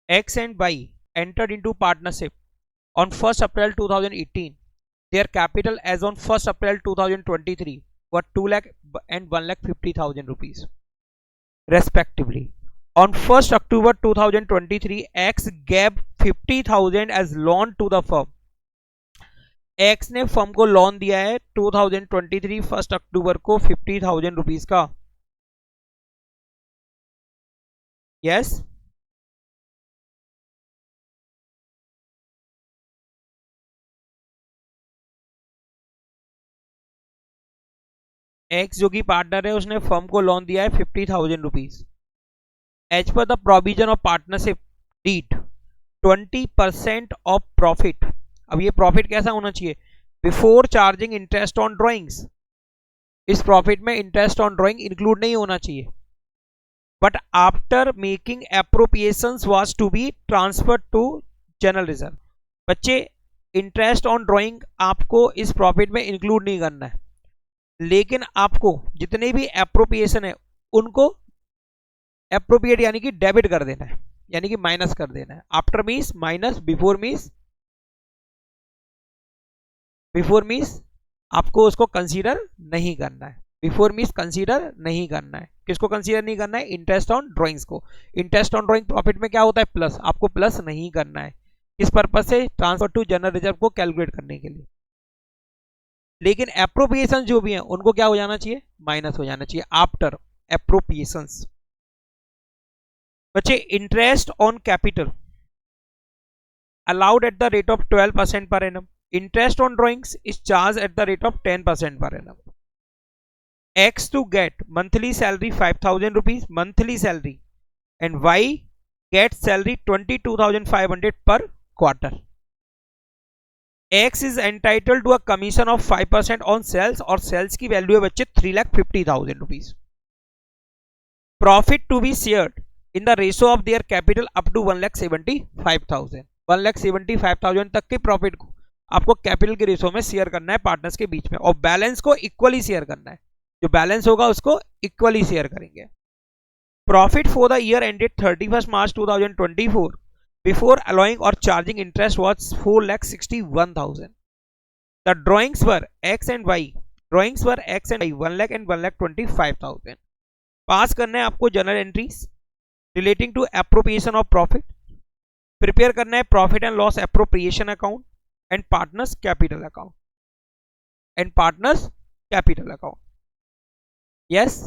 X and Y entered into partnership on 1st April 2018. Their capital as on 1st April 2023 were 2 lakh and 1,50,000 rupees respectively. On 1st October 2023, X gave 50,000 as loan to the firm. X ने firm को loan दिया है 2023 1 अक्टूबर को 50,000 rupees का. Yes yes? X जो कि partner है उसने फर्म को लोन दिया है 50,000 rupees. As per the provision of partnership deed 20% of profit. अब ये प्रॉफिट कैसा होना चाहिए? Before charging interest on drawings. इस प्रॉफिट में इंटरेस्ट ऑन ड्रॉइंग इंक्लूड नहीं होना चाहिए. But after making appropriations was to be transfer to general reserve. बच्चे, इंटरेस्ट ऑन ड्रॉइंग आपको इस प्रॉफिट में इंक्लूड नहीं करना है, लेकिन आपको जितने भी एप्रोप्रिएशन है उनको एप्रोप्रिएट यानी कि डेबिट कर देना है, यानी कि माइनस कर देना है. After means minus, before means आपको उसको कंसीडर नहीं करना है. बिफोर मीन्स कंसीडर नहीं करना है. किसको कंसीडर नहीं करना है? इंटरेस्ट ऑन ड्रॉइंग्स को. इंटरेस्ट ऑन ड्रॉइंग प्रॉफिट में क्या होता है? प्लस. आपको प्लस नहीं करना है. किस पर्पज से? ट्रांसफर टू जनरल रिजर्व को कैलकुलेट करने के लिए. लेकिन एप्रोप्रिएशन जो भी है उनको क्या हो जाना चाहिए? माइनस हो जाना चाहिए आफ्टर एप्रोप्रिएशंस. बच्चे, interest on capital allowed at the rate of 12% per annum. Interest on drawings is charged at the rate of 10% per annum. X to get monthly salary 5,000 rupees monthly salary, and Y gets salary 22,500 per quarter. X is entitled to a commission of 5% on sales, और sales की value है बच्चे 3,50,000 rupees. Profit to be shared in the ratio of their capital up to 1,75,000. 1,75,000 तक के profit को आपको capital के ratio में शेयर करना है पार्टनर्स के बीच में, और बैलेंस को इक्वली शेयर करना है. जो बैलेंस होगा उसको इक्वली शेयर करेंगे. Profit for the year ended 31 March 2024 before allowing और charging interest was 4,61,000. The drawings were X and Y 1 lakh and 1,25,000. Pass करना है आपको general entries relating to appropriation of profit. Prepare करना है profit and loss appropriation account and partners capital account. Yes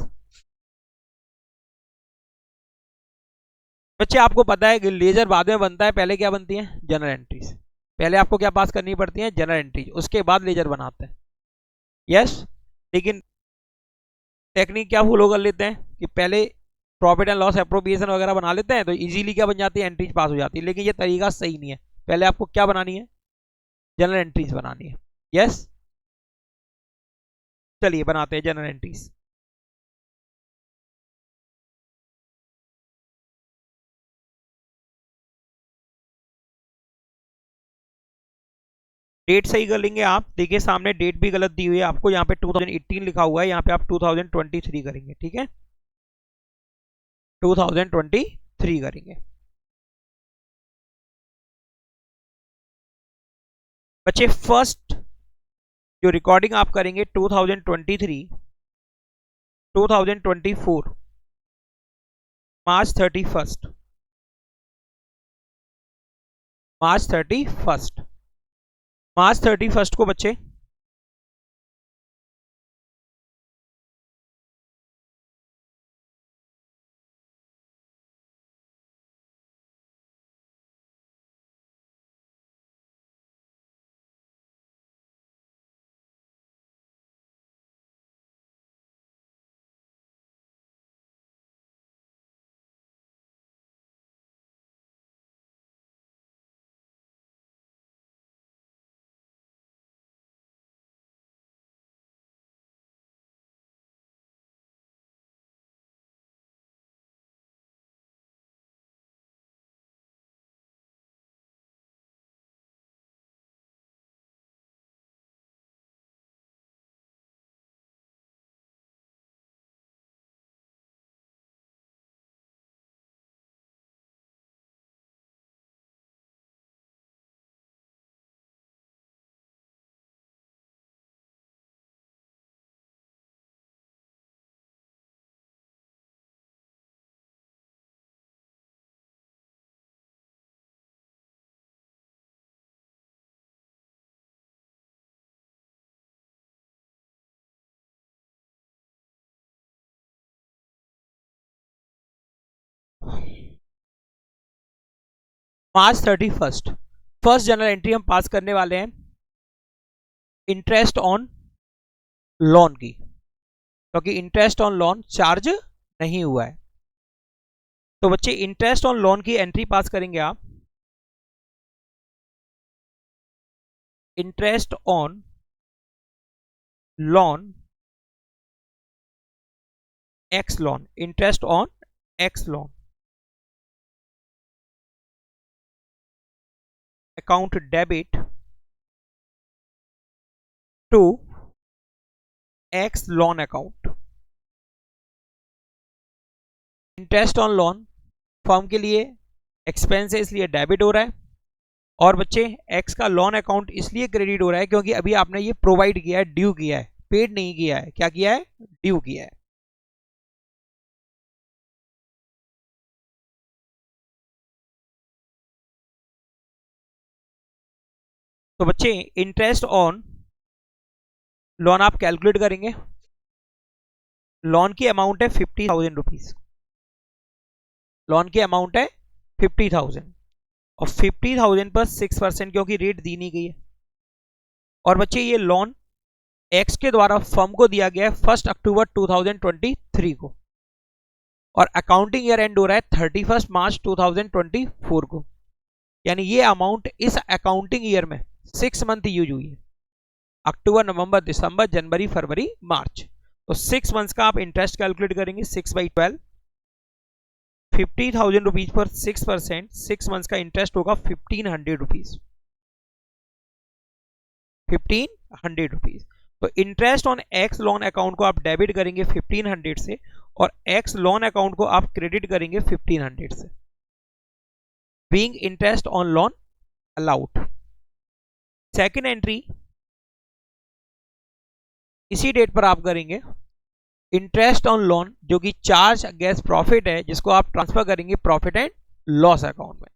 बच्चे, आपको पता है कि लेजर बाद में बनता है, पहले क्या बनती है? General entries. पहले आपको क्या पास करनी पड़ती है? जनरल एंट्रीज, उसके बाद लेजर बनाते हैं. यस लेकिन टेक्निक क्या फॉलो कर लेते हैं कि पहले प्रॉफिट एंड लॉस एप्रोप्रिएशन वगैरह बना लेते हैं तो इजीली क्या बन जाती है? एंट्रीज पास हो जाती है. लेकिन ये तरीका सही नहीं है. पहले आपको क्या बनानी है? जनरल एंट्रीज बनानी है. यस चलिए बनाते हैं जनरल एंट्रीज. डेट सही कर लेंगे आप. देखिए सामने डेट भी गलत दी हुई है आपको. यहाँ पे 2018 लिखा हुआ है, यहाँ पे आप 2023 करेंगे. ठीक है, 2023 करेंगे. बच्चे, फर्स्ट जो रिकॉर्डिंग आप करेंगे 2023 2024 मार्च 31 मार्च 31 को बच्चे मार्च 31st फर्स्ट जनरल एंट्री हम पास करने वाले हैं इंटरेस्ट ऑन लोन की, क्योंकि इंटरेस्ट ऑन लोन चार्ज नहीं हुआ है। तो बच्चे इंटरेस्ट ऑन लोन की एंट्री पास करेंगे आप, interest on loan X loan, interest on X loan, account debit to X loan account. Interest on loan firm के लिए एक्सपेंस है इसलिए डेबिट हो रहा है, और बच्चे एक्स का लोन अकाउंट इसलिए क्रेडिट हो रहा है क्योंकि अभी आपने ये प्रोवाइड किया है, ड्यू किया है, पेड नहीं किया है। क्या किया है? ड्यू किया है। तो बच्चे इंटरेस्ट ऑन लोन आप कैलकुलेट करेंगे, लोन की अमाउंट है 50,000 रुपीज, लोन की अमाउंट है 50,000 और 50,000 पर 6% क्योंकि रेट दी नहीं गई है। और बच्चे ये लोन एक्स के द्वारा फर्म को दिया गया है 1 अक्टूबर 2023 को, और अकाउंटिंग ईयर एंड हो रहा है 31 मार्च 2024 को, यानी ये अमाउंट इस अकाउंटिंग ईयर में 6 मंथ यूज हुई है, अक्टूबर नवंबर दिसंबर जनवरी फरवरी मार्च। तो 6 मंथ्स का आप इंटरेस्ट कैलकुलेट करेंगे 6/12, 50,000 रुपीज पर 6%, 6 मंथ्स का इंटरेस्ट होगा 1,500 रुपीज, 1,500 रुपीज। तो interest on X loan account को आप डेबिट करेंगे 1,500 से, और एक्स लोन अकाउंट को आप क्रेडिट करेंगे 1,500 से, being interest on loan allowed. Second entry इसी डेट पर आप करेंगे, इंटरेस्ट ऑन लोन जो कि चार्ज अगेंस्ट प्रॉफिट है, जिसको आप ट्रांसफर करेंगे प्रॉफिट एंड लॉस अकाउंट में।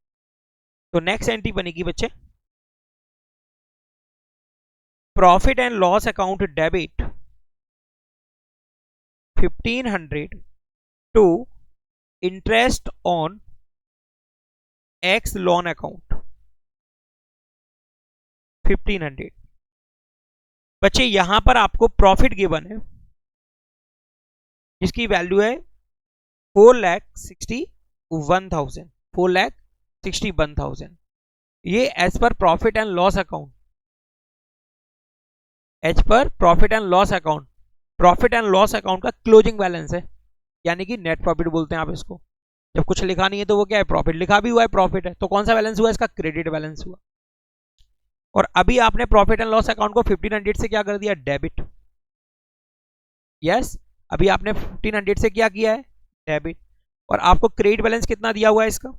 तो नेक्स्ट एंट्री बनेगी बच्चे, profit and loss account debit 1,500 to interest on X loan account 1,500। बच्चे यहां पर आपको प्रॉफिट गिवन है जिसकी वैल्यू है 4,61,000, 4,61,000। ये as per profit and loss account, as per profit and loss account, profit and loss account का क्लोजिंग बैलेंस है, यानी कि नेट प्रॉफिट बोलते हैं आप इसको। जब कुछ लिखा नहीं है तो वो क्या है? प्रॉफिट। लिखा भी हुआ है प्रॉफिट है, तो कौन सा बैलेंस हुआ? इसका क्रेडिट बैलेंस हुआ। और अभी आपने प्रॉफिट एंड लॉस अकाउंट को 1,500 से क्या कर दिया? डेबिट। यस, अभी आपने 1,500 से क्या किया है? डेबिट। और आपको क्रेडिट बैलेंस कितना दिया हुआ है इसका?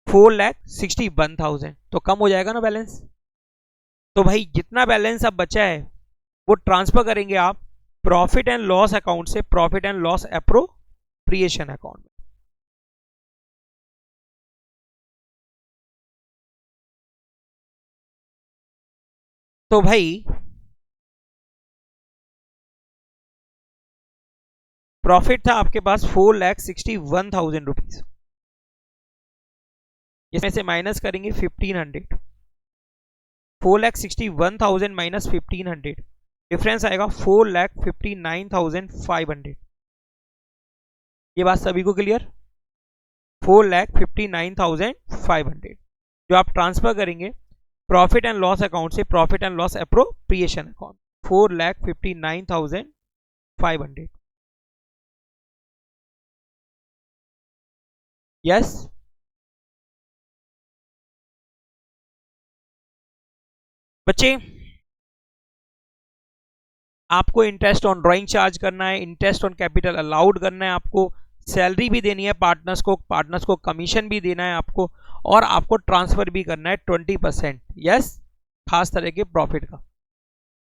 4,61,000। तो कम हो जाएगा ना बैलेंस। तो भाई जितना बैलेंस अब बचा है वो ट्रांसफर करेंगे आप प्रॉफिट एंड लॉस अकाउंट से profit and loss appropriation account में। तो भाई प्रॉफिट था आपके पास 4,61,000 रुपीज, इसमें से माइनस करेंगे 1,500, 4,61,000 माइनस 1,500, डिफरेंस आएगा 4,59,500। ये बात सभी को क्लियर? 4,59,500 जो आप ट्रांसफर करेंगे प्रॉफिट एंड लॉस अकाउंट से profit and loss appropriation account, 4,59,500। Yes, बच्चे आपको इंटरेस्ट ऑन ड्राइंग चार्ज करना है, इंटरेस्ट ऑन कैपिटल अलाउड करना है, आपको सैलरी भी देनी है पार्टनर्स को कमीशन भी देना है आपको, और आपको ट्रांसफर भी करना है 20%। यस, खास तरह के प्रॉफिट का।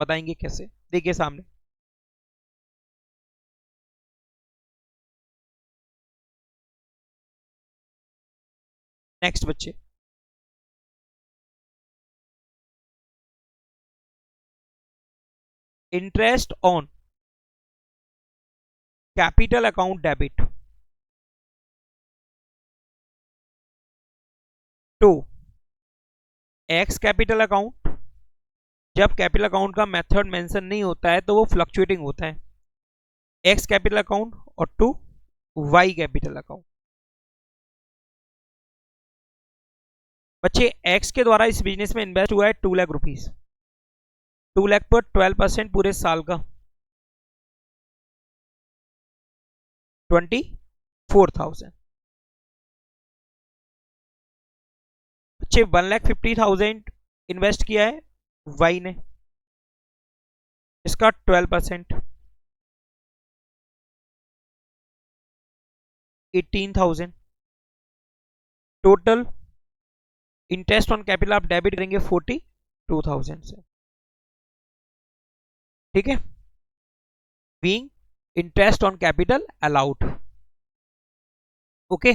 बताएंगे कैसे? देखिए सामने, नेक्स्ट बच्चे, interest on capital account debit to X capital account, जब कैपिटल अकाउंट का मेथड मेंशन नहीं होता है तो वो फ्लक्चुएटिंग होता है, एक्स कैपिटल अकाउंट, और टू वाई कैपिटल अकाउंट। बच्चे एक्स के द्वारा इस बिजनेस में इन्वेस्ट हुआ है 2 लाख रुपीज, 2 लाख पर 12% पूरे साल का 24,000। बच्चे 1,50,000 इन्वेस्ट किया है वाई ने, इसका 12% 18,000। टोटल इंटरेस्ट ऑन कैपिटल आप डेबिट करेंगे 42,000 से, ठीक है, being interest on capital allowed. Okay,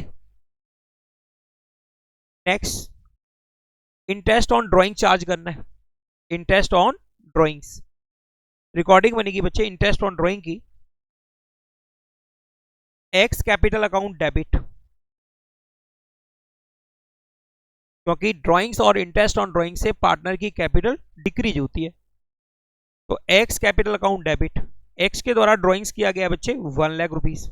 next interest on drawing charge करना है, इंटरेस्ट ऑन ड्राइंग्स रिकॉर्डिंग बनेगी बच्चे इंटरेस्ट ऑन ड्राइंग की, एक्स कैपिटल अकाउंट डेबिट, क्योंकि ड्राइंग्स और इंटरेस्ट ऑन ड्राइंग से पार्टनर की कैपिटल डिक्रीज होती है, तो x capital account debit, x के द्वारा ड्राइंग्स किया गया बच्चे 1 लाख रुपीज,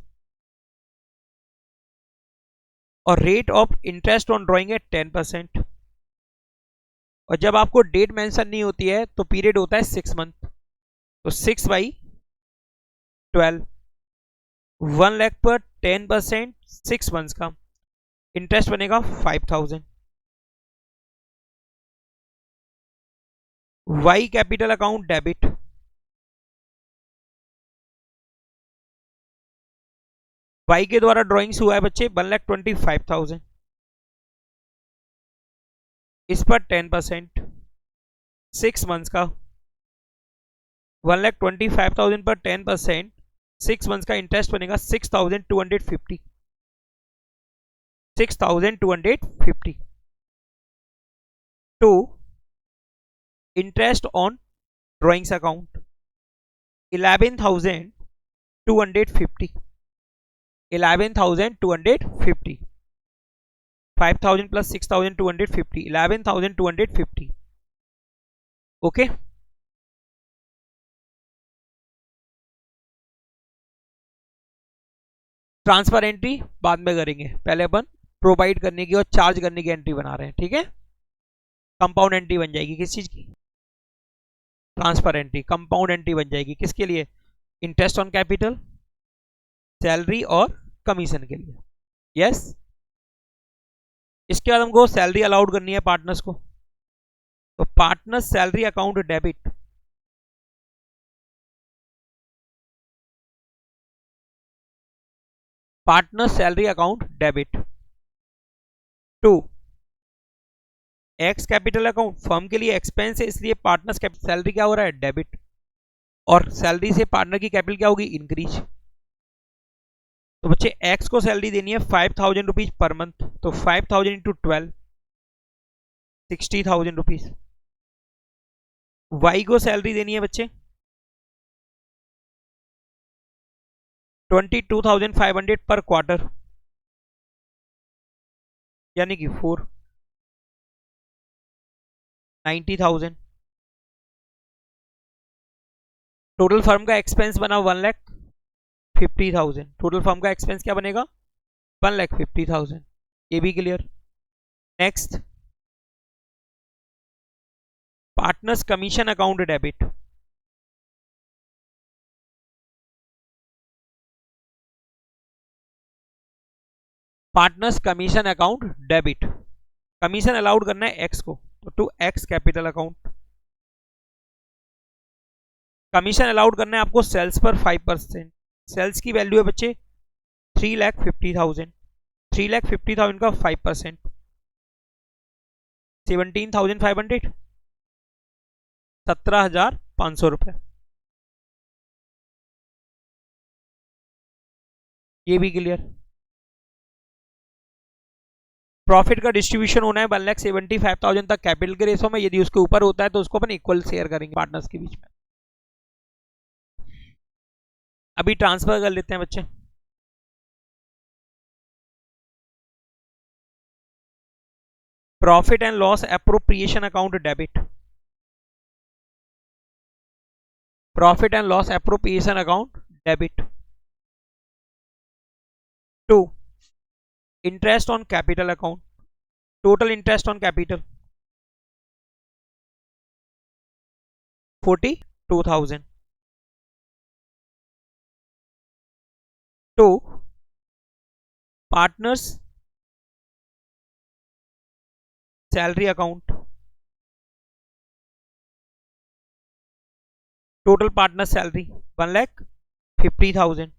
और rate of interest on drawing है 10%, और जब आपको डेट मेंशन नहीं होती है तो पीरियड होता है 6 मंथ, तो 6/12, 1 लाख पर 10% 6 मंथ्स का इंटरेस्ट बनेगा 5,000। Y capital account debit, Y के द्वारा ड्राइंग्स हुआ है बच्चे 1,25,000, इस पर 10% 6 मंथ्स का 1,25,000 पर 10% 6 मंथ्स का इंटरेस्ट बनेगा 6,250, 6,250। To interest on drawings account 11,250, 11,250, 5,000 plus 6,250, 11,250। Okay, transfer entry बाद में करेंगे, पहले अपन प्रोवाइड करने की और चार्ज करने की एंट्री बना रहे हैं, ठीक है। कंपाउंड एंट्री बन जाएगी किस चीज की, ट्रांसफर एंट्री, कंपाउंड एंट्री बन जाएगी किसके लिए, इंटरेस्ट ऑन कैपिटल, सैलरी और कमीशन के लिए। यस, इसके बाद हमको सैलरी अलाउड करनी है पार्टनर्स को, तो partners salary account debit, partner salary account debit to X capital account, firm के लिए एक्सपेंस है इसलिए पार्टनर्स सैलरी क्या हो रहा है डेबिट, और सैलरी से पार्टनर की कैपिटल क्या होगी इंक्रीज। तो बच्चे एक्स को सैलरी देनी है 5,000 रुपीज पर मंथ, तो 5,000 इंटू 12 60,000 रुपीज। वाई को सैलरी देनी है बच्चे 22,500 पर क्वार्टर, यानी कि 90,000। टोटल फर्म का एक्सपेंस बना 1,50,000, टोटल फर्म का एक्सपेंस क्या बनेगा 1,50,000, ये भी clear. Next partners commission account debit, partners commission account debit, commission allowed करना है एक्स को, तो to X capital account, commission allowed करना है आपको सेल्स पर 5%, सेल्स की वैल्यू है बच्चे 3,50,000, 3,50,000 का 5% 17,500, 17,500 रुपए, ये भी क्लियर। प्रॉफिट का डिस्ट्रीब्यूशन होना है 1,75,000 तक कैपिटल के रेशो में, यदि उसके ऊपर होता है तो उसको अपन इक्वल शेयर करेंगे पार्टनर्स के बीच में। अभी ट्रांसफर कर लेते हैं बच्चे। Profit and loss appropriation account debit, profit and loss appropriation account debit. 2, interest on capital account, total interest on capital 42,000। 2, partners salary account, total partner salary 1,50,000।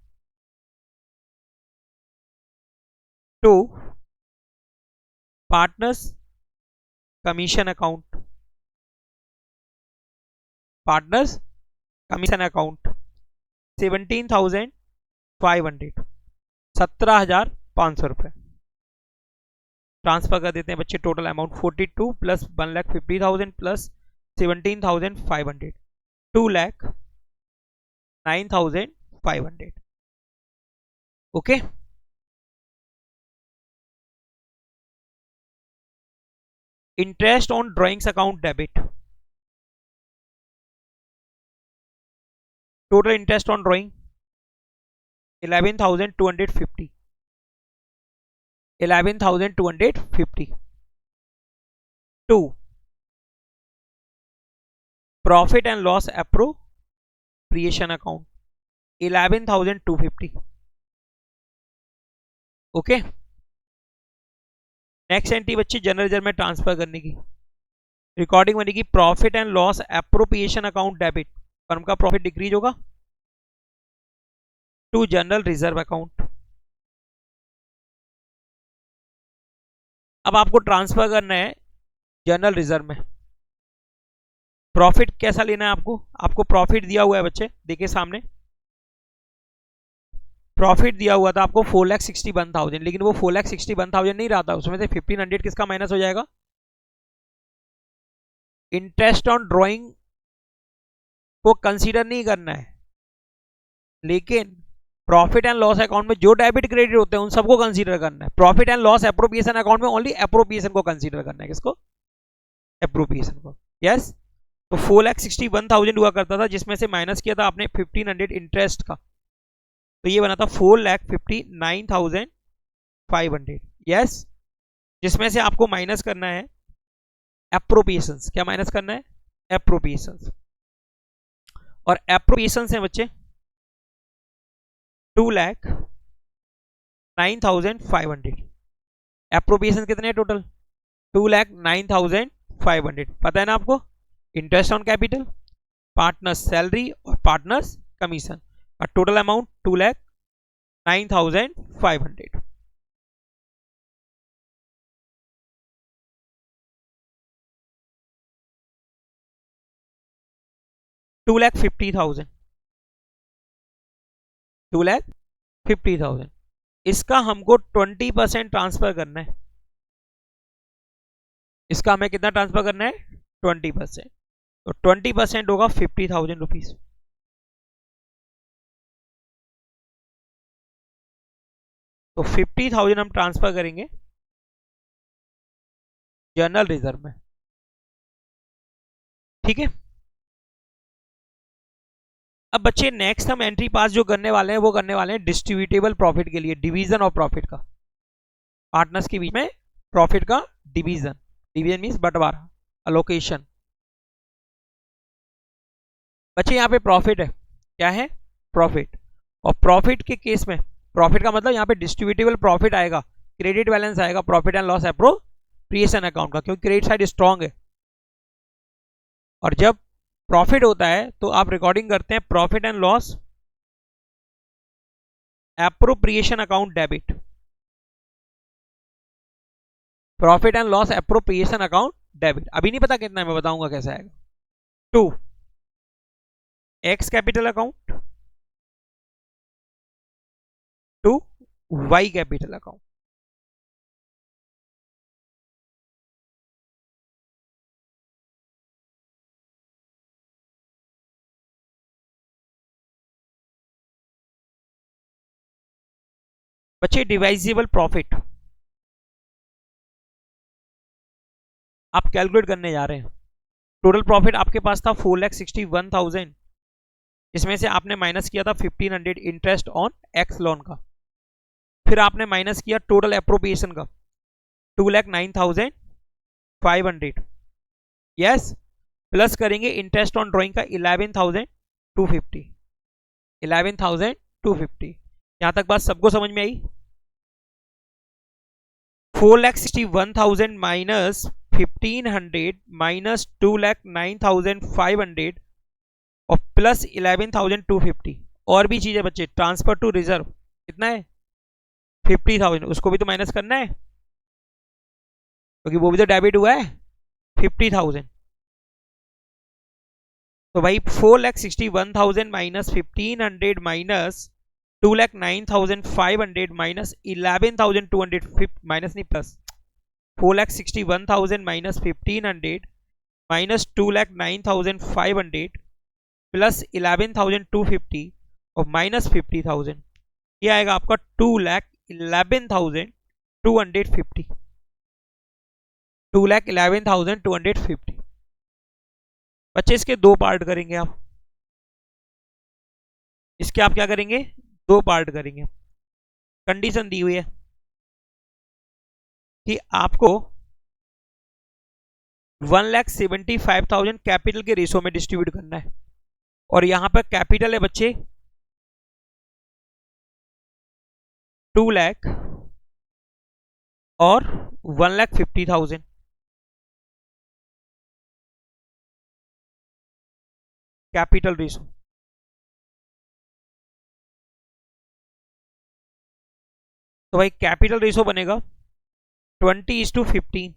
2, partners commission account, partners commission account 17,500, 17,500 रुपए transfer कर देते हैं बच्चे। Total amount 42 plus 1,50,000 plus 17,500, 2,09,500। Okay, interest on drawings account debit, total interest on drawing 11,250, 11,250। 2, profit and loss appropriation account 11,250। Okay, next entry बच्चे general reserve में transfer करने की recording बनेगी। Profit and loss appropriation account debit, firm का profit decrease होगा to general reserve account. अब आपको transfer करना है जनरल रिजर्व में। प्रॉफिट कैसा लेना है आपको, आपको प्रॉफिट दिया हुआ है बच्चे, देखिए सामने प्रॉफिट दिया हुआ था आपको 4,61,000, लेकिन वो 4,61,000 नहीं रहा था, उसमें से 1,500 किसका माइनस हो जाएगा, इंटरेस्ट ऑन ड्रॉइंग को कंसीडर नहीं करना है, लेकिन प्रॉफिट एंड लॉस अकाउंट में जो डेबिट क्रेडिट होते हैं उन सबको कंसीडर करना है। Profit and loss appropriation account में ओनली एप्रोप्रिएशन को कंसीडर करना है, किसको, एप्रोप्रिएशन को। यस, तो 4,61,000 हुआ करता था, जिसमें से माइनस किया था आपने 1,500 इंटरेस्ट का, तो ये बना था 4,59,500। यस, जिसमें से आपको माइनस करना है एप्रोप्रिएशंस। क्या माइनस करना है, एप्रोप्रिएशंस। और एप्रोप्रिएशंस है बच्चे 2,09,500। एप्रोप्रिएशन कितने हैं टोटल, 2,09,500। पता है ना आपको, interest on capital, partners salary और पार्टनर्स कमीशन का टोटल अमाउंट 2,09,500। $2,50,000, 2,50,000। इसका हमको 20% ट्रांसफर करना है। इसका हमें कितना ट्रांसफर करना है, 20%। तो 20% होगा 50,000 रुपीज। तो 50,000 हम ट्रांसफर करेंगे जनरल रिजर्व में, ठीक है। अब बच्चे नेक्स्ट हम एंट्री पास जो करने वाले हैं वो करने वाले हैं डिस्ट्रीब्यूटेबल प्रॉफिट के लिए, डिवीजन ऑफ प्रॉफिट का, पार्टनर्स के बीच में प्रॉफिट का डिवीजन, डिवीजन मींस बंटवारा, अलोकेशन। बच्चे यहाँ पे प्रॉफिट है, क्या है, प्रॉफिट। और प्रॉफिट के केस में, प्रॉफिट का मतलब यहाँ पे डिस्ट्रीब्यूटेबल प्रॉफिट आएगा, क्रेडिट बैलेंस आएगा profit and loss appropriation account का, क्योंकि क्रेडिट साइड स्ट्रांग है। और जब प्रॉफिट होता है तो आप रिकॉर्डिंग करते हैं profit and loss appropriation account debit, profit and loss appropriation account debit. अभी नहीं पता कितना है, मैं बताऊंगा कैसे आएगा। 2, X capital account, 2, Y capital account. बच्चे डिवाइजिबल प्रॉफिट, आप कैलकुलेट करने जा रहे हैं। टोटल प्रॉफिट आपके पास था 4,61,000, इसमें से आपने माइनस किया था 1,500 इंटरेस्ट ऑन एक्स लोन का, फिर आपने माइनस किया टोटल एप्रोप्रिएशन का 2,09,500, यस, प्लस करेंगे इंटरेस्ट ऑन ड्राइंग का 11,250, 11,250। यहां तक बात सबको समझ में आई? 4,61,000 माइनस 1,500 माइनस 2,09,500 और प्लस 11,250। और भी चीजें बच्चे, ट्रांसफर टू रिजर्व कितना है 50,000, उसको भी तो माइनस करना है क्योंकि वो भी तो डेबिट हुआ है 50,000। तो भाई 4,61,000 माइनस 1,500 माइनस 2,09,500 माइनस 11,200 माइनस नहीं प्लस 4,61,000 माइनस 1,500 माइनस 2,09,500 प्लस 11,250 और माइनस 50,000, ये आएगा आपका 2,11,250, 2,11,250। बच्चे इसके दो पार्ट करेंगे आप, इसके आप क्या करेंगे, दो पार्ट करेंगे। कंडीशन दी हुई है कि आपको 1,75,000 कैपिटल के रेशो में डिस्ट्रीब्यूट करना है, और यहां पर कैपिटल है बच्चे 2 लाख और 1,50,000। कैपिटल रेशो, तो भाई कैपिटल रेशो बनेगा 20:15,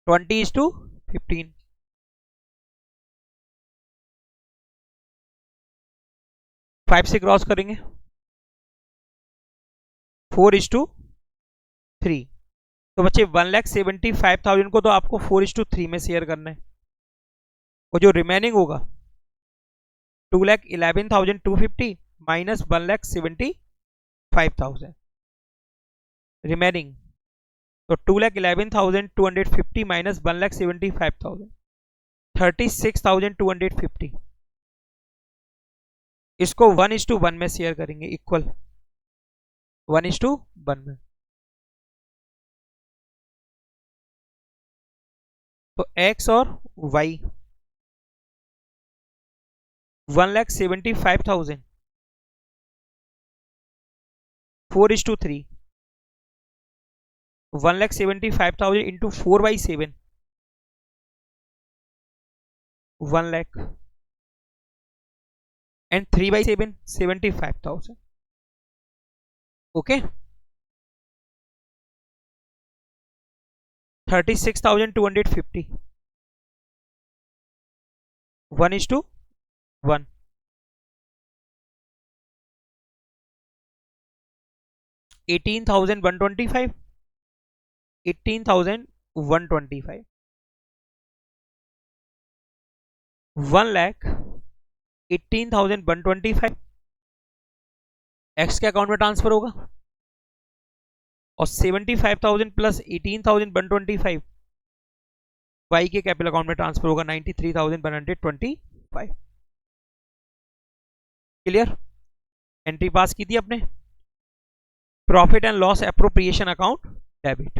20:15। 5 से क्रॉस करेंगे 4:3। तो बच्चे 1,75,000 को तो आपको 4:3 में शेयर करना है, और जो रिमेनिंग होगा 2,11,250 माइनस 1,75,000 रिमेनिंग, तो 2,11,250 माइनस 1,75,000 36,250। इसको 1:1 में शेयर करेंगे, इक्वल 1:1 में। तो x और y 1,75,000 4:3, 1,75,000 into 4/7 1 lakh and 3/7 75,000। Okay, 36,250 1:1। 18,125 18,125 1,18,125 x के अकाउंट में ट्रांसफर होगा, और 75,000 प्लस 18,125 वाई के कैपिटल अकाउंट में ट्रांसफर होगा 93,125। क्लियर? एंट्री पास की थी अपने, profit and loss appropriation account debit,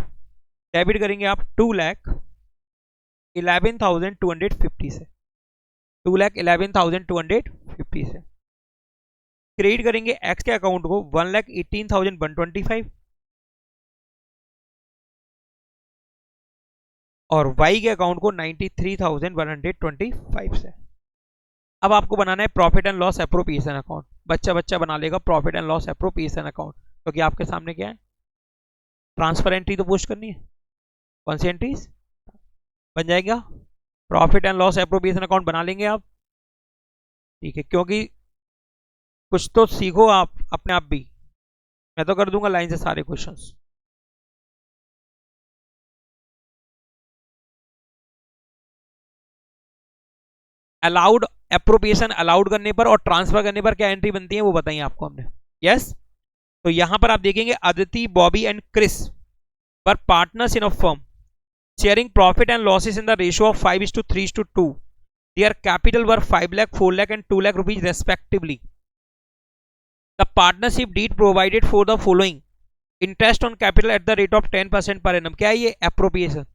debit करेंगे आप 2,11,250 से, 2,11,250 से क्रेडिट करेंगे एक्स के अकाउंट को 1,18,125 और वाई के अकाउंट को 93,125 से। अब आपको बनाना है profit and loss appropriation account, बच्चा बच्चा बना लेगा profit and loss appropriation account, क्योंकि आपके सामने क्या है, ट्रांसफर एंट्री तो पोस्ट करनी है। कौन सी एंट्रीज बन जाएगा, profit and loss appropriation account बना लेंगे आप, ठीक है, क्योंकि कुछ तो सीखो आप अपने आप भी, मैं तो कर दूंगा लाइन से सारे क्वेश्चंस। अलाउड एप्रोप्रिएशन अलाउड करने पर और ट्रांसफर करने पर क्या एंट्री बनती है वो बताइए आपको हमने, यस। तो यहां पर आप देखेंगे अदिति, बॉबी एंड क्रिस पर partners in a firm, sharing profit and losses in the ratio of 5:3:2. Their capital were 5 lakh, 4 lakh and 2 lakh rupees respectively. The partnership deed provided for the following: interest on capital at the rate of 10% per annum. क्या है ये? Appropriation.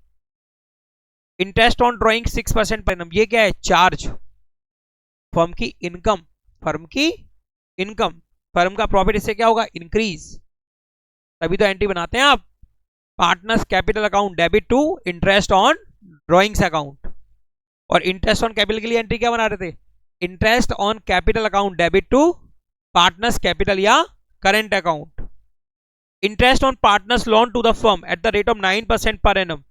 Interest on drawing 6% per annum. ये क्या है? Charge. Firm की income, firm की income, firm का profit, इससे क्या होगा? इंक्रीज. तभी तो एंट्री बनाते हैं आप. Partners capital account debit to interest on drawings account. और इंटरेस्ट ऑन कैपिटल के लिए एंट्री क्या बना रहे थे? Interest on capital account debit to partners capital या current account. Interest on partners loan to the firm at the rate of 9% per annum.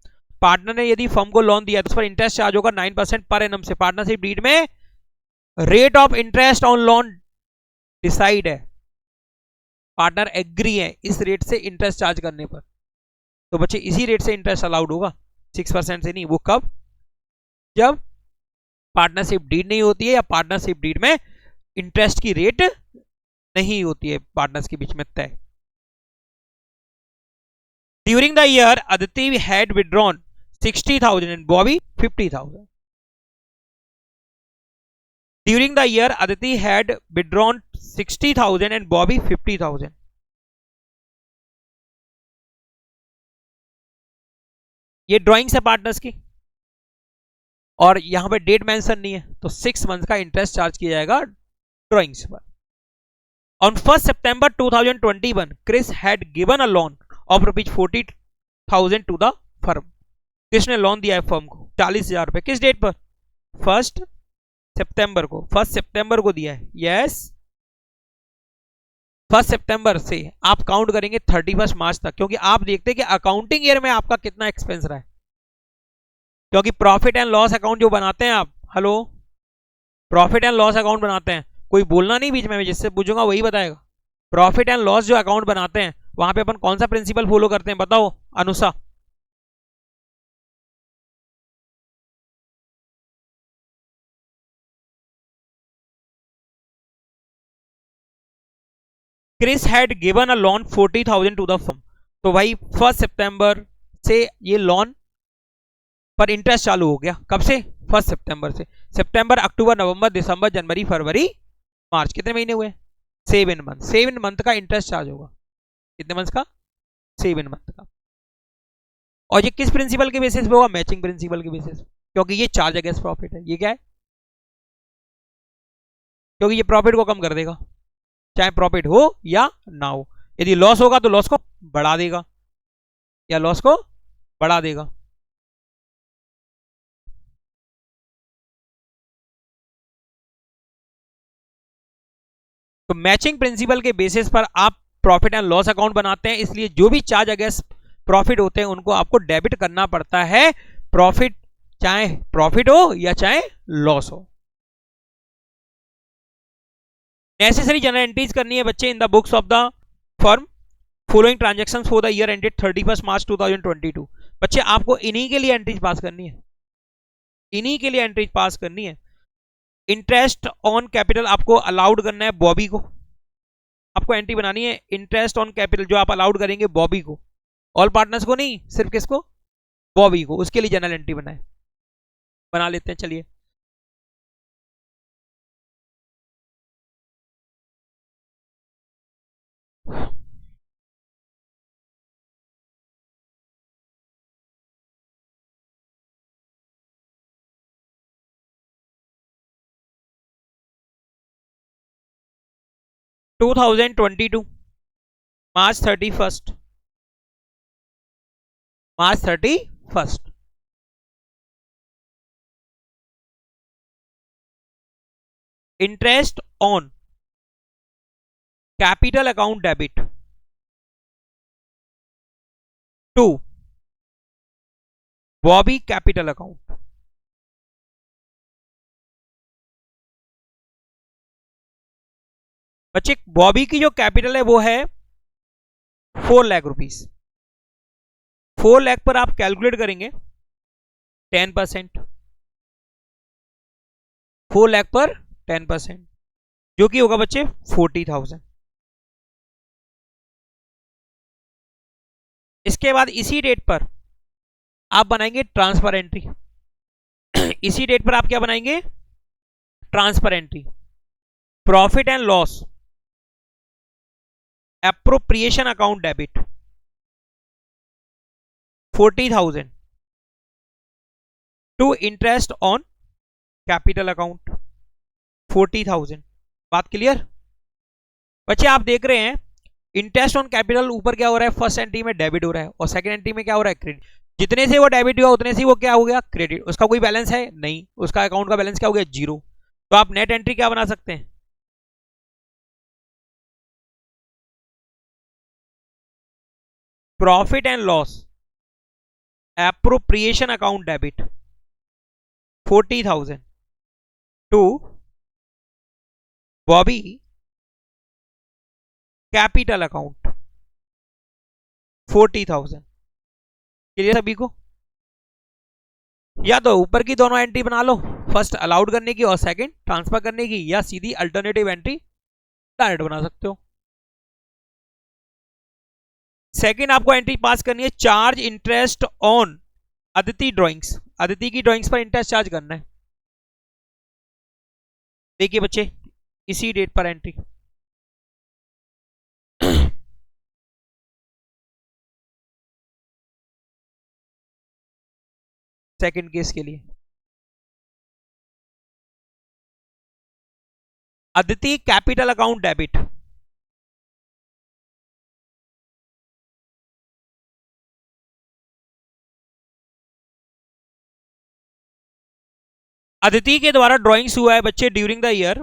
Partner ने यदि फर्म को लोन दिया तो उस पर इंटरेस्ट चार्ज होगा 9% पर एनम से. पार्टनरशिप डीड में rate of interest on loan decide है, पार्टनर एग्री है इस रेट से इंटरेस्ट चार्ज करने पर. तो बच्चे इसी रेट से इंटरेस्ट अलाउड होगा, 6% से नहीं. वो कब? जब पार्टनरशिप डीड नहीं होती है या पार्टनरशिप डीड में इंटरेस्ट की रेट नहीं होती है पार्टनर्स के बीच में तय. During the year Aditi had withdrawn 60,000 and Bobby 50,000. During the year, Aditi had withdrawn 60,000 and Bobby 50,000. ये ड्राइंग्स है पार्टनर्स की और यहां पे डेट मेंशन नहीं है, तो 6 मंथ का इंटरेस्ट चार्ज किया जाएगा ड्राइंग्स पर. On 1st September 2021, Chris had given a loan of ₹40,000 to the firm. किसने लोन दिया है फर्म को? 40,000 रुपए. किस डेट पर? 1 सितंबर को. 1 सितंबर को दिया है. यस, 1 सितंबर से आप काउंट करेंगे 31 मार्च तक, क्योंकि आप देखते हैं कि अकाउंटिंग ईयर में आपका कितना एक्सपेंस रहा है. क्योंकि प्रॉफिट एंड लॉस अकाउंट जो बनाते हैं आप, hello, profit and loss account बनाते हैं, कोई बोलना नहीं बीच में, मैं जिससे पूछूंगा वही बताएगा. प्रॉफिट एंड लॉस जो अकाउंट बनाते हैं वहां पे अपन कौन सा प्रिंसिपल फॉलो करते हैं? बताओ Anusha. Chris had given a loan 40,000 to the firm. तो भाई 1 सितंबर से ये लोन पर इंटरेस्ट चालू हो गया. कब से? 1 सितंबर से. सितंबर, अक्टूबर, नवंबर, दिसंबर, जनवरी, फरवरी, मार्च. कितने महीने हुए? 7 मंथ. 7 मंथ का इंटरेस्ट चार्ज होगा. कितने मंथ का? 7 मंथ का. और ये किस प्रिंसिपल के बेसिस पे होगा? मैचिंग प्रिंसिपल के बेसिस, क्योंकि ये चार्ज अगेंस्ट प्रॉफिट है. ये क्या है? क्योंकि ये प्रॉफिट को कम कर देगा, चाहे प्रॉफिट हो या ना हो. यदि लॉस होगा तो लॉस को बढ़ा देगा या लॉस को बढ़ा देगा. तो मैचिंग प्रिंसिपल के बेसिस पर आप प्रॉफिट एंड लॉस अकाउंट बनाते हैं, इसलिए जो भी चार्ज अगेंस्ट प्रॉफिट होते हैं उनको आपको डेबिट करना पड़ता है. प्रॉफिट, चाहे प्रॉफिट हो या चाहे लॉस हो. नेसेसरी जनरल एंट्रीज करनी है बच्चे in the books of the firm following transactions for the year ended 31 मार्च 2022. बच्चे आपको इन्हीं के लिए एंट्रीज पास करनी है, इन्हीं के लिए एंट्रीज पास करनी है. इंटरेस्ट ऑन कैपिटल आपको अलाउड करना है बॉबी को. आपको एंट्री बनानी है इंटरेस्ट ऑन कैपिटल जो आप अलाउड करेंगे बॉबी को, ऑल पार्टनर्स को नहीं, सिर्फ किसको? बॉबी को. उसके लिए जनरल एंट्री बनाए, बना लेते हैं. चलिए, to 2022 March 31st, March 31st. Interest on capital account debit to Bobby capital account. बच्चे बॉबी की जो कैपिटल है वो है 4 लाख रुपीस. 4 लाख पर आप कैलकुलेट करेंगे 10%. 4 लाख पर 10%, जो कि होगा बच्चे 40,000. इसके बाद इसी डेट पर आप बनाएंगे ट्रांसफर एंट्री। इसी डेट पर आप क्या बनाएंगे? Transfer entry. Profit and loss, appropriation account debit 40,000 to interest on capital account 40,000। बात क्लियर? बच्चे आप देख रहे हैं इंटरेस्ट ऑन कैपिटल ऊपर क्या हो रहा है, फर्स्ट एंट्री में डेबिट हो रहा है और सेकंड एंट्री में क्या हो रहा है, क्रेडिट। जितने से वो डेबिट हुआ उतने से वो क्या हो गया, क्रेडिट। उसका कोई बैलेंस है नहीं, उसका अकाउंट का बैलेंस क्या हो गया, जीरो। तो आप नेट एंट्री क्या बना सकते हैं, profit and loss appropriation account debit 40,000 to Bobby capital account 40,000। Clear सभी को? या तो ऊपर की दोनों एंट्री बना लो, फर्स्ट अलाउड करने की और सेकंड ट्रांसफर करने की, या सीधी अल्टरनेटिव एंट्री डायरेक्ट बना सकते हो। सेकंड आपको एंट्री पास करनी है, charge interest on Aditi drawings. Aditi की ड्राइंग्स पर इंटरेस्ट चार्ज करना है। देखिए बच्चे इसी डेट पर एंट्री। सेकंड केस के लिए Aditi capital account debit, Aditi के द्वारा ड्राइंग्स हुआ है बच्चे ड्यूरिंग द ईयर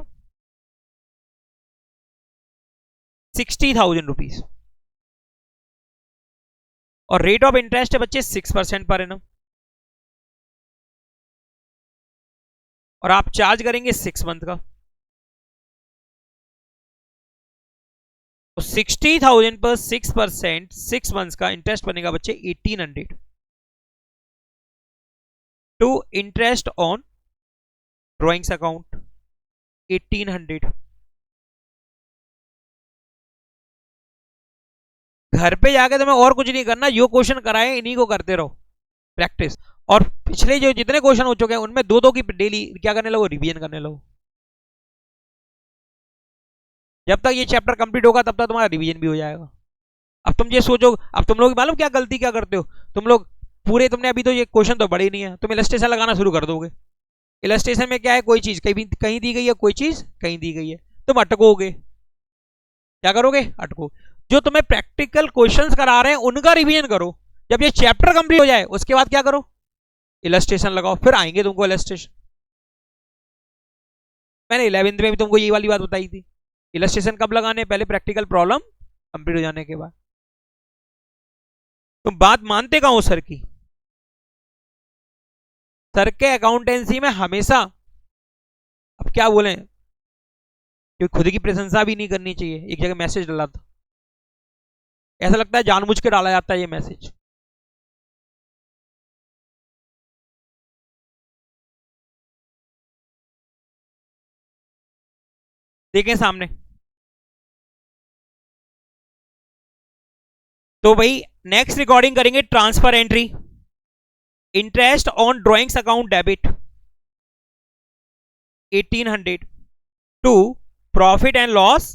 60,000 रुपीज और रेट ऑफ इंटरेस्ट है बच्चे 6% पर एनम और आप चार्ज करेंगे 6 मंथ का। तो 60,000 पर 6%, 6 मंथ्स का इंटरेस्ट बनेगा बच्चे 1800 to interest on drawings account 1800। घर पे जाके तुम्हें और कुछ नहीं करना, जो क्वेश्चन कराए इन्हीं को करते रहो प्रैक्टिस। और पिछले जो जितने क्वेश्चन हो चुके हैं उनमें दो दो की डेली क्या करने लगो, रिवीजन करने लगो। जब तक ये चैप्टर कंप्लीट होगा तब तक तुम्हारा रिवीजन भी हो जाएगा। अब तुम ये सोचो, अब तुम लोग मालूम क्या गलती क्या करते हो तुम लोग, पूरे तुमने अभी तो ये क्वेश्चन तो बड़े नहीं है, तुम इलस्ट्रेशन लगाना शुरू कर दोगे। इलस्ट्रेशन में क्या है, कोई चीज कहीं दी गई है, कोई चीज कहीं दी गई है, तुम अटकोगे। क्या करोगे, अटको। जो तुम्हें प्रैक्टिकल क्वेश्चंस करा रहे हैं उनका रिवीजन करो। जब ये चैप्टर कंप्लीट हो जाए उसके बाद क्या करो, इलस्ट्रेशन लगाओ, फिर आएंगे तुमको इलस्ट्रेशन। मैंने 11वीं में भी तुमको ये वाली बात बताई थी, इलस्ट्रेशन कब लगाने, पहले प्रैक्टिकल प्रॉब्लम कंप्लीट हो जाने के बाद। तुम बात मानते कहां हो सर की? सर के अकाउंटेंसी में हमेशा, अब क्या बोले, क्योंकि खुद की प्रशंसा भी नहीं करनी चाहिए। एक जगह मैसेज डाला था, ऐसा लगता है जानबूझ के डाला जाता है ये मैसेज। देखें सामने, तो भाई नेक्स्ट रिकॉर्डिंग करेंगे transfer entry, interest on drawings account debit 1800 to profit and loss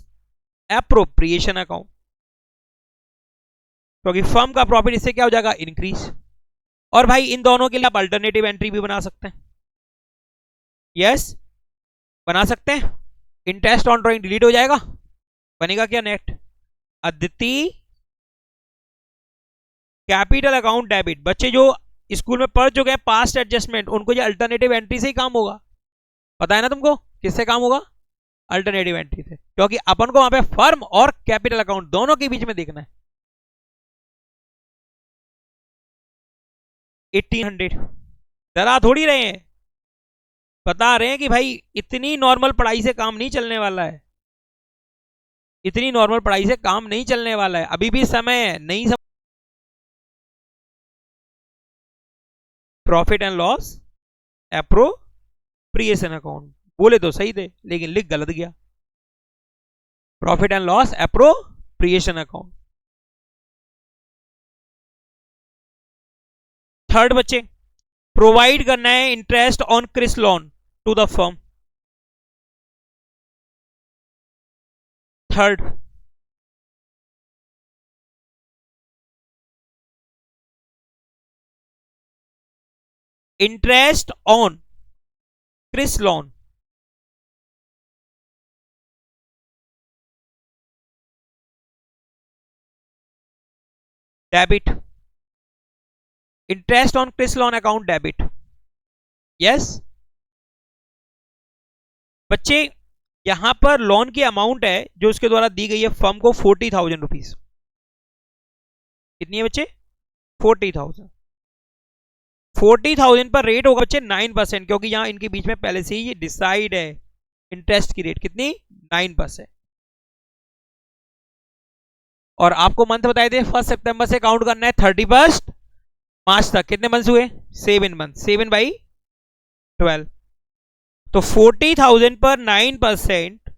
appropriation account, क्योंकि फर्म का प्रॉफिट इससे क्या हो जाएगा, इंक्रीज। और भाई इन दोनों के लिए आप अल्टरनेटिव एंट्री भी बना सकते हैं। यस बना सकते हैं। इंटरेस्ट ऑन ड्राइंग डिलीट हो जाएगा, बनेगा क्या, net Aditi capital account debit. बच्चे जो स्कूल में पढ़ चुके हैं पास्ट एडजस्टमेंट, उनको ये अल्टरनेटिव एंट्री से ही काम होगा। पता है ना तुमको किससे काम होगा, अल्टरनेटिव एंट्री से, क्योंकि अपन को वहां पे फर्म और कैपिटल अकाउंट दोनों के बीच में देखना है। 1800 डरा थोड़ी रहे हैं, बता रहे हैं कि भाई इतनी नॉर्मल पढ़ाई से काम नहीं चलने वाला है, इतनी नॉर्मल पढ़ाई से काम नहीं चलने वाला है, अभी भी समय है, नहीं समय। Profit and loss appropriation account, बोले तो सही थे लेकिन लिख गलत गया, profit and loss appropriation account. Third बच्चे, प्रोवाइड करना है interest on Chris loan to the firm. Third, interest on Chris loan. Debit, interest on Chris loan account debit. Yes बच्चे, यहां पर लोन की अमाउंट है जो उसके द्वारा दी गई है फर्म को 40,000 रुपीज। कितनी है बच्चे? 40,000। 40,000 पर रेट होगा बच्चे 9%, क्योंकि यहां इनके बीच में पहले से ही ये डिसाइड है इंटरेस्ट की रेट कितनी, 9%। और आपको मंथ बताए थे 1 सितंबर से काउंट करना है 31 मार्च तक। कितने मंथ हुए? 7 मंथ। 7/12, तो 40,000 पर 9%,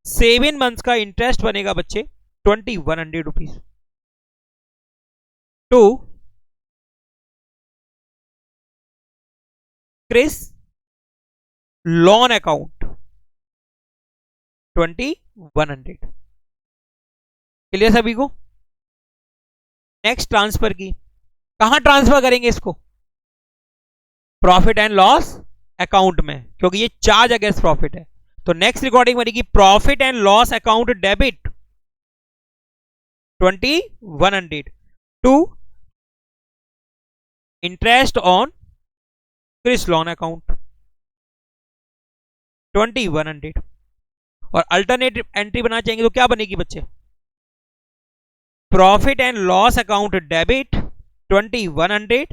7 मंथ्स का इंटरेस्ट बनेगा बच्चे 2,100 rupees. To Chris loan account 2,100। Clear सभी को? नेक्स्ट ट्रांसफर की, कहां ट्रांसफर करेंगे इसको? प्रॉफिट एंड लॉस अकाउंट में, क्योंकि ये चार्ज अगेंस्ट प्रॉफिट है। तो नेक्स्ट रिकॉर्डिंग बनेगी profit and loss account debit 2,100 to interest on Chris loan account 2,100। और अल्टरनेटिव एंट्री बनाना चाहेंगे तो क्या बनेगी बच्चे? Profit and loss account debit 2,100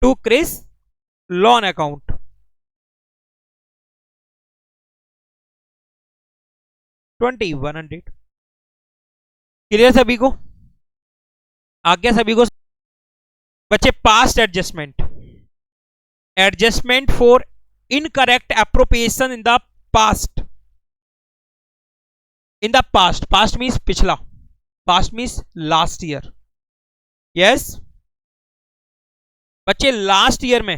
to Chris loan account 2,100। Clear सभी को? आज्ञा सभी को? बच्चे past adjustment, adjustment for incorrect appropriation in the past. In the past, past means पिछला, past means last year. Yes बच्चे, लास्ट ईयर में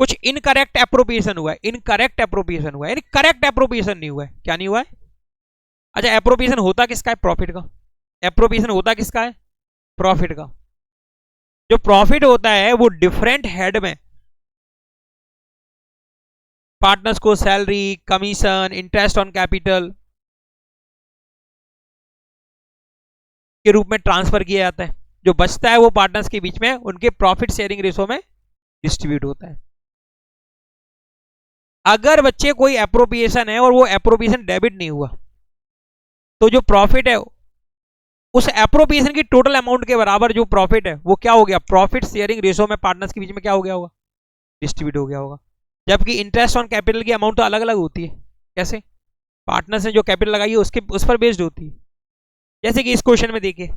कुछ इनकरेक्ट एप्रोप्रिएशन हुआ है। इनकरेक्ट एप्रोप्रिएशन हुआ है, यानी करेक्ट एप्रोप्रिएशन नहीं हुआ है। क्या नहीं हुआ है? अच्छा, एप्रोप्रिएशन होता किसका है? प्रॉफिट का। एप्रोप्रिएशन होता किसका है? प्रॉफिट का। जो प्रॉफिट होता है वो डिफरेंट हेड में पार्टनर्स को salary, commission, interest on capital के रूप में ट्रांसफर किया जाता है। जो बचता है वो पार्टनर्स के बीच में उनके प्रॉफिट शेयरिंग रेशो में डिस्ट्रीब्यूट होता है। अगर बच्चे कोई एप्रोप्रिएशन है और वो एप्रोप्रिएशन डेबिट नहीं हुआ, तो जो प्रॉफिट है उस एप्रोप्रिएशन की टोटल अमाउंट के बराबर जो प्रॉफिट है वो क्या हो गया? प्रॉफिट शेयरिंग रेशो में पार्टनर्स के बीच में क्या हो गया होगा? डिस्ट्रीब्यूट हो गया होगा। जबकि इंटरेस्ट ऑन कैपिटल की अमाउंट तो अलग अलग होती है। कैसे? पार्टनर्स ने जो कैपिटल लगाई है उसके उस पर बेस्ड होती है। जैसे कि इस क्वेश्चन में देखिए,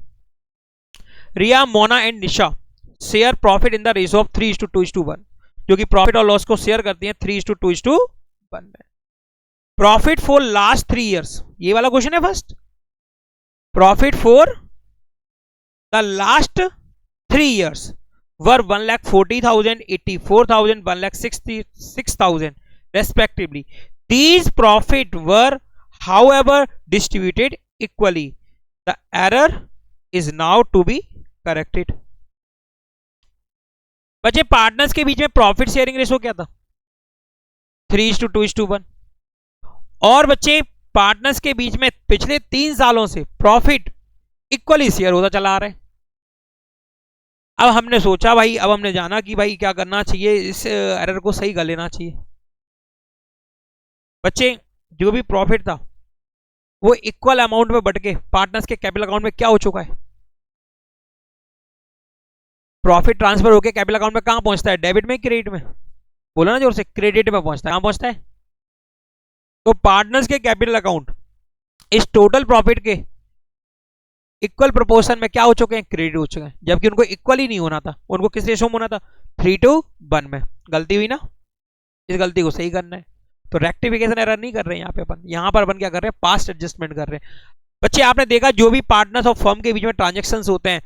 Riya, Mona and Nisha share profit in the ratio of 3:2:1, जो कि प्रॉफिट और लॉस को शेयर करती हैं 3:2:1 में। प्रॉफिट फॉर लास्ट 3 ईयर्स, ये वाला क्वेश्चन है first. Profit for the last 3 years were 1,40,000, 84,000, 1,66,000 respectively. These profit were however distributed equally. The error is now to be corrected. बच्चे, पार्टनर्स के बीच में प्रॉफिट शेयरिंग रेशो क्या था? 3:2:1। और बच्चे, पार्टनर्स के बीच में पिछले 3 सालों से प्रॉफिट इक्वली शेयर होता चला आ रहा है। अब हमने सोचा भाई, अब हमने जाना कि भाई क्या करना चाहिए, इस एरर को सही कर लेना चाहिए। बच्चे, जो भी प्रॉफिट था वो इक्वल अमाउंट में बट के पार्टनर्स के कैपिटल अकाउंट में क्या हो चुका है? प्रॉफिट ट्रांसफर होकर कैपिटल अकाउंट में कहां पहुंचता है? डेबिट में, क्रेडिट में? बोला ना जोर से, क्रेडिट में पहुंचता है। कहां पहुंचता है? तो पार्टनर्स के कैपिटल अकाउंट इस टोटल प्रॉफिट के इक्वल प्रोपोर्शन में क्या हो चुके हैं? क्रेडिट हो चुके हैं। जबकि उनको इक्वल ही नहीं होना था, उनको किस रेशो में होना था? 3:1 में। गलती हुई ना, इस गलती को सही करना है। तो रेक्टिफिकेशन एरर नहीं कर रहे हैं यहाँ पे अपन, यहाँ पर अपन क्या कर रहे हैं? पास्ट एडजस्टमेंट कर रहे हैं। बच्चे, आपने देखा जो भी पार्टनर्स और फर्म के बीच में ट्रांजेक्शन्स होते हैं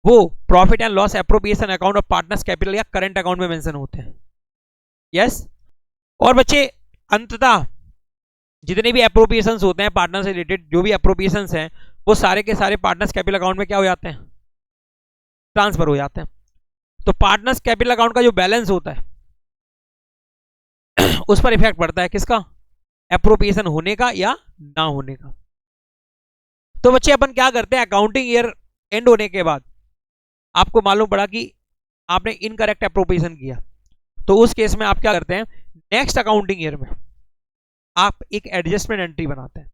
वो profit and loss appropriation account और पार्टनर्स कैपिटल या करंट अकाउंट में मेंशन होते हैं। यस। और बच्चे अंततः जितने भी एप्रोप्रिएशंस होते हैं पार्टनर से रिलेटेड, जो भी एप्रोप्रिएशंस हैं वो सारे के सारे पार्टनर्स कैपिटल अकाउंट में क्या हो जाते हैं, ट्रांसफर हो जाते हैं। तो पार्टनर्स कैपिटल अकाउंट का जो बैलेंस होता है उस पर इफेक्ट पड़ता है किसका, एप्रोप्रिएशन होने का या ना होने का। तो बच्चे अपन क्या करते हैं, अकाउंटिंग ईयर एंड होने के बाद आपको मालूम पड़ा कि आपने इनकरेक्ट एप्रोप्रिएशन किया, तो उस केस में आप क्या करते हैं, नेक्स्ट अकाउंटिंग ईयर में आप एक एडजस्टमेंट एंट्री बनाते हैं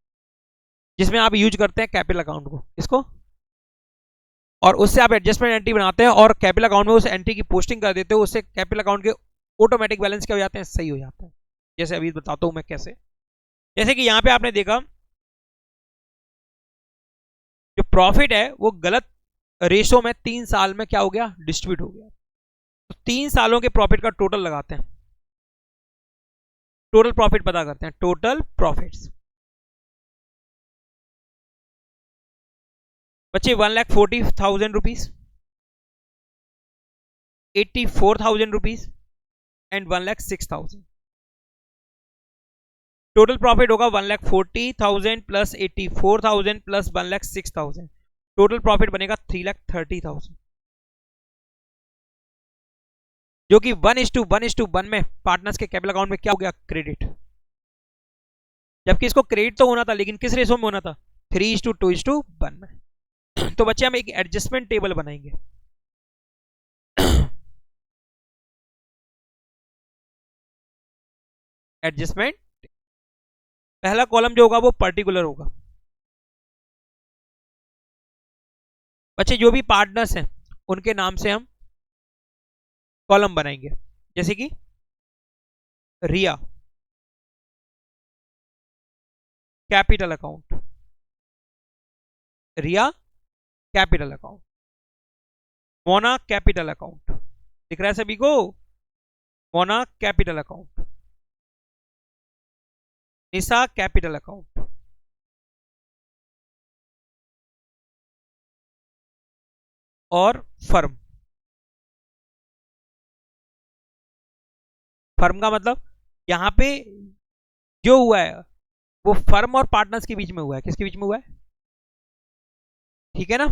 जिसमें आप यूज करते हैं कैपिटल अकाउंट को, इसको, और उससे आप एडजस्टमेंट एंट्री बनाते हैं और कैपिटल अकाउंट में उस एंट्री की पोस्टिंग कर देते हो, उससे कैपिटल अकाउंट के ऑटोमेटिक बैलेंस क्या हो जाते हैं, सही हो जाते हैं। जैसे अभी बताता हूं मैं कैसे। जैसे कि यहां पे आपने देखा जो प्रॉफिट है वो गलत रेशो में 3 साल में क्या हो गया, डिस्ट्रीब्यूट हो गया। तो 3 सालों के प्रॉफिट का टोटल लगाते हैं, टोटल प्रॉफिट पता करते हैं, टोटल प्रॉफिट्स। बच्चे 1,40,000 rupees, 84,000 rupees and 1,06,000। Total profit होगा 1,40,000 प्लस 84,000 प्लस 1,06,000। टोटल प्रॉफिट बनेगा 3,30,000, जो कि 1:1 में पार्टनर्स के कैपिटल अकाउंट में क्या हो गया, क्रेडिट। जबकि इसको क्रेडिट तो होना था, लेकिन किस रेशो में होना था, 3:2:1 में। तो बच्चे हम एक एडजस्टमेंट टेबल बनाएंगे। एडजस्टमेंट, पहला कॉलम जो होगा वो पर्टिकुलर होगा। बच्चे जो भी पार्टनर्स हैं उनके नाम से हम कॉलम बनाएंगे, जैसे कि Riya capital account, Riya capital account, Mona capital account, दिख रहा है सभी को, Mona capital account, Nisha capital account, और फर्म। फर्म का मतलब यहां पे जो हुआ है वो फर्म और पार्टनर्स के बीच में हुआ है, किसके बीच में हुआ है, ठीक है ना।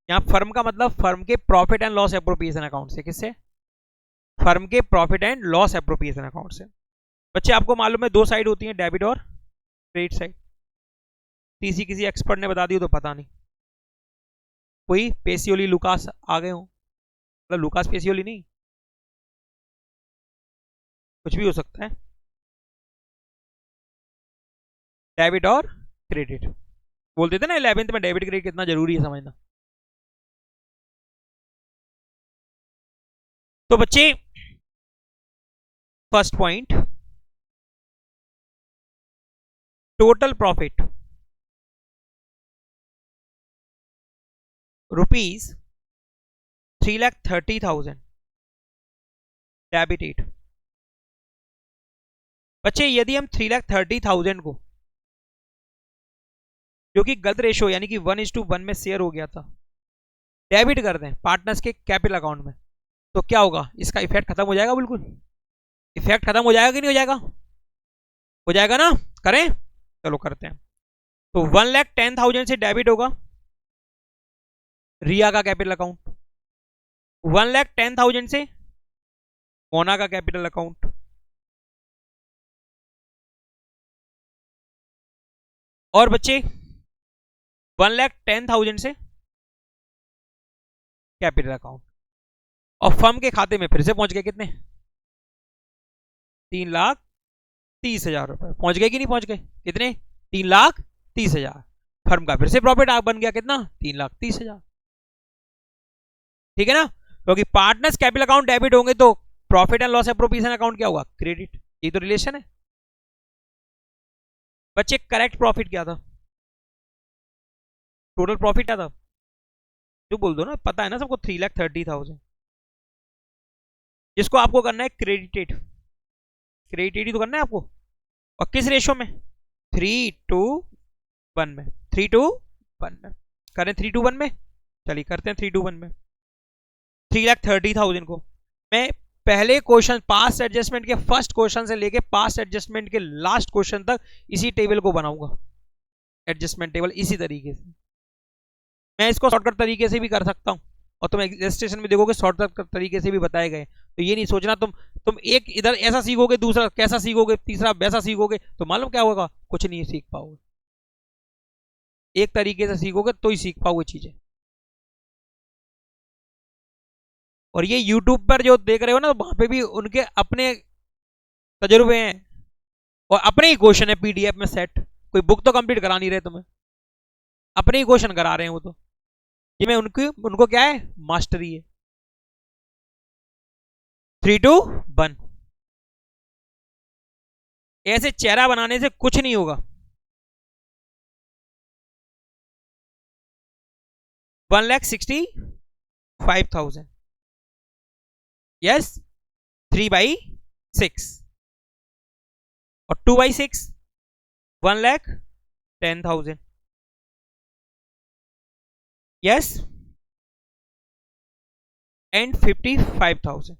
यहां फर्म का मतलब फर्म के profit and loss appropriation account से, किससे, फर्म के profit and loss appropriation account से। बच्चे आपको मालूम है 2 साइड होती है, डेबिट और क्रेडिट साइड। तीसरी किसी एक्सपर्ट ने बता दी हो तो पता नहीं, कोई पेसियोली लुकास आ गए हो, मतलब लुकास पेसियोली नहीं, कुछ भी हो सकता है। डेबिट और क्रेडिट बोलते थे ना 11th में, डेबिट क्रेडिट कितना जरूरी है समझना। तो बच्चे first point, total profit rupees 3,30,000 debit 8। बच्चे यदि हम 3,30,000 को, जो कि गलत रेशो यानी कि 1:1 में शेयर हो गया था, डेबिट कर दें पार्टनर्स के कैपिटल अकाउंट में, तो क्या होगा, इसका इफेक्ट खत्म हो जाएगा, बिल्कुल इफेक्ट खत्म हो जाएगा कि नहीं हो जाएगा, हो जाएगा ना, करें, चलो करते हैं। तो 1,10,000 से डेबिट होगा रिया का कैपिटल अकाउंट, 1,10,000 से मोना का कैपिटल अकाउंट, और बच्चे 1,10,000 से कैपिटल अकाउंट, और फर्म के खाते में फिर से पहुंच गए कितने, 3,30,000 रुपए पहुंच गए कि नहीं पहुंच गए, कितने, 3,30,000। फर्म का फिर से प्रॉफिट बन गया कितना, 3,30,000, ठीक है ना। क्योंकि पार्टनर्स कैपिटल अकाउंट डेबिट होंगे तो profit and loss appropriation account क्या होगा, क्रेडिट। ये तो रिलेशन है। बच्चे करेक्ट प्रॉफिट क्या था, टोटल प्रॉफिट क्या था, जो बोल दो ना, पता है ना सबको, 3,30,000, जिसको आपको करना है क्रेडिटेड, क्रेडिटेड ही तो करना है आपको, और किस रेशो में, 3:1 में, 3:1 में करें, 3:1 में, चलिए करते हैं 3:1 में। 3,30,000 को मैं पहले क्वेश्चन पास्ट एडजस्टमेंट के फर्स्ट क्वेश्चन से लेके पास्ट एडजस्टमेंट के लास्ट क्वेश्चन तक इसी टेबल को बनाऊंगा, एडजस्टमेंट टेबल इसी तरीके से। मैं इसको शॉर्टकट तरीके से भी कर सकता हूं और तुम रजिस्ट्रेशन में देखोगे शॉर्टकट तरीके से भी बताए गए। तो ये नहीं सोचना तुम एक इधर ऐसा सीखोगे, दूसरा कैसा सीखोगे, तीसरा वैसा सीखोगे, तो मालूम क्या होगा, कुछ नहीं सीख पाओगे। एक तरीके से सीखोगे तो ही सीख पाओगे चीजें। और ये YouTube पर जो देख रहे हो ना, वहां पे भी उनके अपने तजुर्बे हैं और अपने ही क्वेश्चन है PDF में सेट। कोई बुक तो कंप्लीट करा नहीं रहे तुम्हें, अपने ही क्वेश्चन करा रहे हैं वो तो। ये में उनको क्या है, मास्टरी है। 3 2 1 ऐसे चेहरा बनाने से कुछ नहीं होगा। 1,65,000 यस, 3/6 और 2/6 1,10,000 यस एंड 55,000।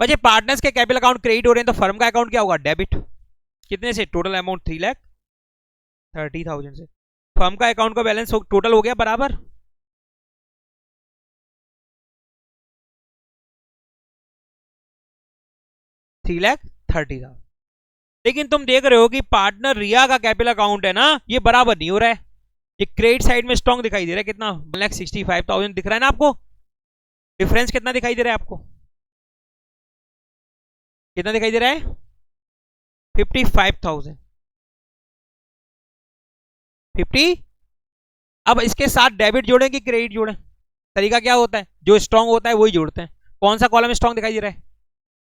बच्चे पार्टनर्स के कैपिटल अकाउंट क्रेडिट हो रहे हैं तो फर्म का अकाउंट क्या होगा, डेबिट। कितने से, टोटल अमाउंट 3,30,000 से। फर्म का अकाउंट का बैलेंस टोटल हो गया बराबर 3,30,000। लेकिन तुम देख रहे हो कि पार्टनर रिया का कैपिटल अकाउंट है ना, ये बराबर नहीं हो रहा है। ये क्रेडिट साइड में स्ट्रॉन्ग दिखाई दे रहा है, कितना 1,65,000 दिख रहा है ना आपको। डिफरेंस कितना दिखाई दे रहा है आपको, कितना दिखाई दे रहा है, 55,000 50। अब इसके साथ डेबिट जोड़ें कि क्रेडिट जोड़ें, तरीका क्या होता है, जो स्ट्रॉन्ग होता है वही जोड़ते हैं। कौन सा कॉलम स्ट्रॉन्ग दिखाई दे रहा है,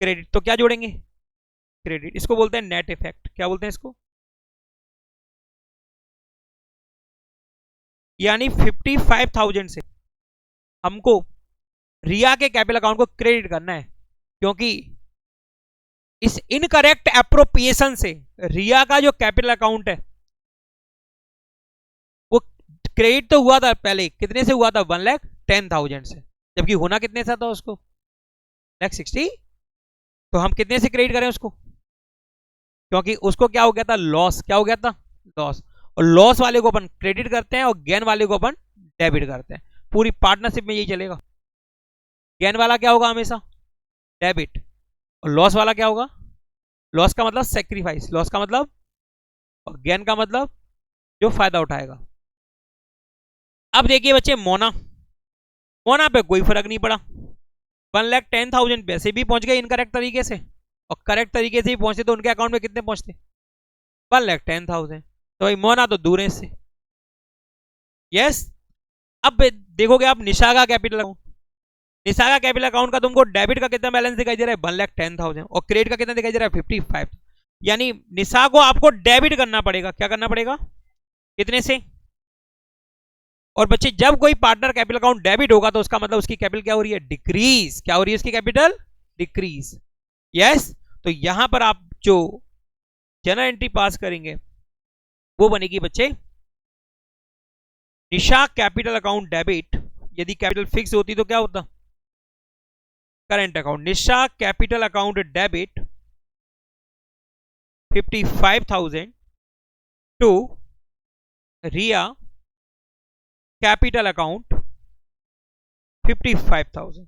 क्रेडिट, तो क्या जोड़ेंगे, क्रेडिट। इसको बोलते हैं नेट इफेक्ट। क्या बोलते हैं इसको, यानी 55,000 से हमको रिया के कैपिटल अकाउंट को क्रेडिट करना है, क्योंकि इस इनकरेक्ट एप्रोप्रिएशन से रिया का जो कैपिटल अकाउंट है वो क्रेडिट तो हुआ था पहले, कितने से हुआ था, 1,10,000 से, जबकि होना कितने से था उसको, 1,60,000। तो हम कितने से क्रेडिट करें उसको, क्योंकि उसको क्या हो गया था, लॉस। क्या हो गया था, लॉस। और लॉस वाले को अपन क्रेडिट करते हैं और गेन वाले को अपन डेबिट करते हैं। पूरी पार्टनरशिप में यही चलेगा। गेन वाला क्या होगा हमेशा, डेबिट, और लॉस वाला क्या होगा, लॉस का मतलब सेक्रीफाइस, लॉस का मतलब, और गेन का मतलब जो फायदा उठाएगा। अब देखिए बच्चे, मोना पे कोई फर्क नहीं पड़ा, 1,10,000 पैसे भी पहुंच गए इनकरेक्ट तरीके से, और करेक्ट तरीके से ही पहुंचते तो उनके अकाउंट में कितने पहुंचते, 1,10,000। तो भाई मोना तो दूर है इससे, यस। अब देखोगे आप निशा का कैपिटल अकाउंट, निशा का कैपिटल अकाउंट का तुमको डेबिट का कितना बैलेंस दिखाई दे रहा है, 1,10,000, और क्रेडिट का कितना दिखाई दे रहा है, 55। यानी निशा को आपको डेबिट करना पड़ेगा। क्या करना पड़ेगा, कितने से। और बच्चे जब कोई पार्टनर कैपिटल अकाउंट डेबिट होगा तो उसका मतलब उसकी कैपिटल क्या हो रही है, डिक्रीज। क्या हो रही है उसकी कैपिटल, डिक्रीज, यस। तो यहां पर आप जो जनरल एंट्री पास करेंगे वो बनेगी बच्चे, निशा कैपिटल अकाउंट डेबिट। यदि कैपिटल फिक्स होती तो क्या होता, current account, Nisha capital account debit 55,000 to Riya capital account 55,000।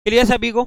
Clear सभी को।